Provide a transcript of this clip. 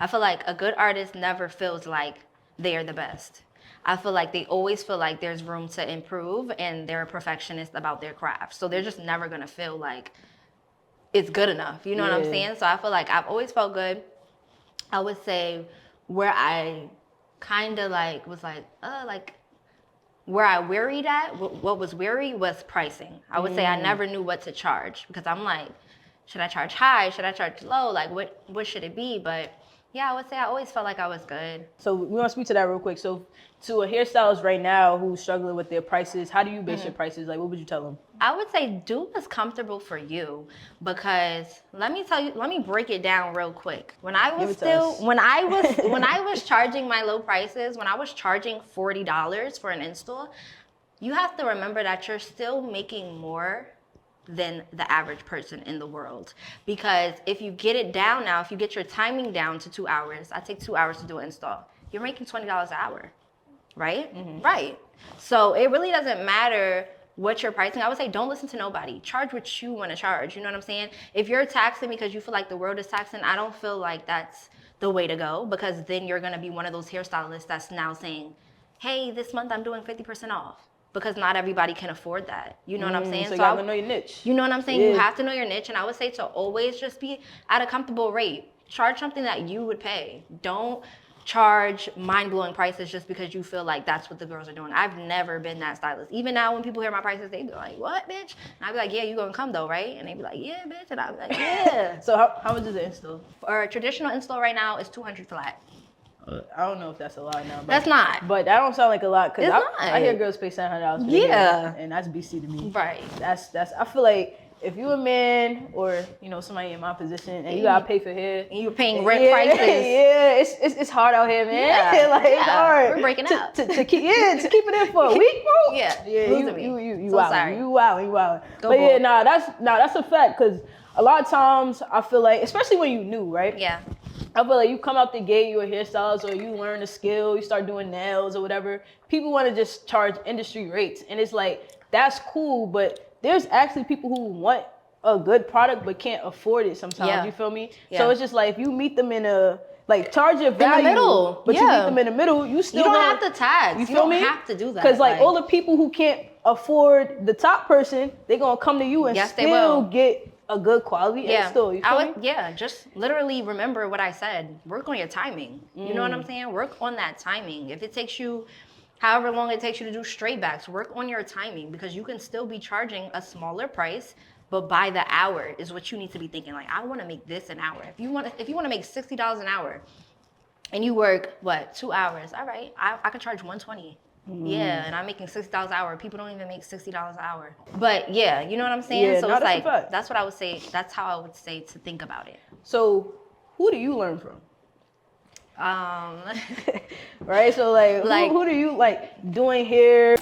I feel like a good artist never feels like they are the best. I feel like they always feel like there's room to improve, and they're a perfectionist about their craft. So they're just never going to feel like it's good enough. You know what I'm saying? So I feel like I've always felt good. I would say where I kind of like was like where I wearied at, what was weary was pricing. I would say I never knew what to charge, because I'm like, should I charge high? Should I charge low? Like, what should it be? But yeah, I would say I always felt like I was good. So we want to speak to that real quick. So to a hairstylist right now who's struggling with their prices, how do you base your prices? Like, what would you tell them? I would say do what's comfortable for you, because let me break it down real quick. When I was charging my low prices, when I was charging $40 for an install, you have to remember that you're still making more than the average person in the world. Because if you get it down now, if you get your timing down to 2 hours, I take 2 hours to do an install, you're making $20 an hour, right? Right. So it really doesn't matter what you're pricing. I would say don't listen to nobody. Charge what you want to charge. You know what I'm saying? If you're taxing because you feel like the world is taxing, I don't feel like that's the way to go, because then you're going to be one of those hairstylists that's now saying, hey, this month I'm doing 50% off. Because not everybody can afford that. You know what I'm saying? So you gotta know your niche. You know what I'm saying? You have to know your niche. And I would say to always just be at a comfortable rate. Charge something that you would pay. Don't charge mind-blowing prices just because you feel like that's what the girls are doing. I've never been that stylist. Even now when people hear my prices, they be like, what, bitch? And I be like, yeah, you gonna come though, right? And they be like, yeah, bitch. And I be like, yeah. So how much is the install? For a traditional install right now is $200 flat. I don't know if that's a lot now. But, that's not. But that don't sound like a lot, because I hear girls pay $700 for their hair, and that's BC to me. Right. That's. I feel like if you a man or somebody in my position and you gotta pay for hair, and you're paying rent prices. Yeah, it's hard out here, man. Yeah. Like it's hard. We're breaking up to keep it in for a week, bro. Yeah. You so out. sorry. You out. Go but boy. yeah, that's a fact, because a lot of times I feel like, especially when you new, right? Yeah. I feel like you come out the gate, you're a hairstylist, or you learn a skill, you start doing nails or whatever. People want to just charge industry rates. And it's like, that's cool, but there's actually people who want a good product but can't afford it sometimes. You feel me? Yeah. So it's just like, if you meet them in a, like, charge your value, in the middle. But you meet them in the middle, you still don't have to tag. You feel me? You don't have to do that. Because like all the people who can't afford the top person, they're going to come to you and still get a good quality install. You feel me? Yeah, just literally remember what I said. Work on your timing. You know what I'm saying? Work on that timing. If it takes you however long it takes you to do straight backs, work on your timing, because you can still be charging a smaller price, but by the hour is what you need to be thinking. Like, I want to make this an hour. If you want to make $60 an hour and you work 2 hours, all right, I could charge $120. Yeah, and I'm making $60 an hour. People don't even make $60 an hour. But yeah, you know what I'm saying? Yeah, so it's like, that's what I would say. That's how I would say to think about it. So who do you learn from? Right? So like who do you like doing hair?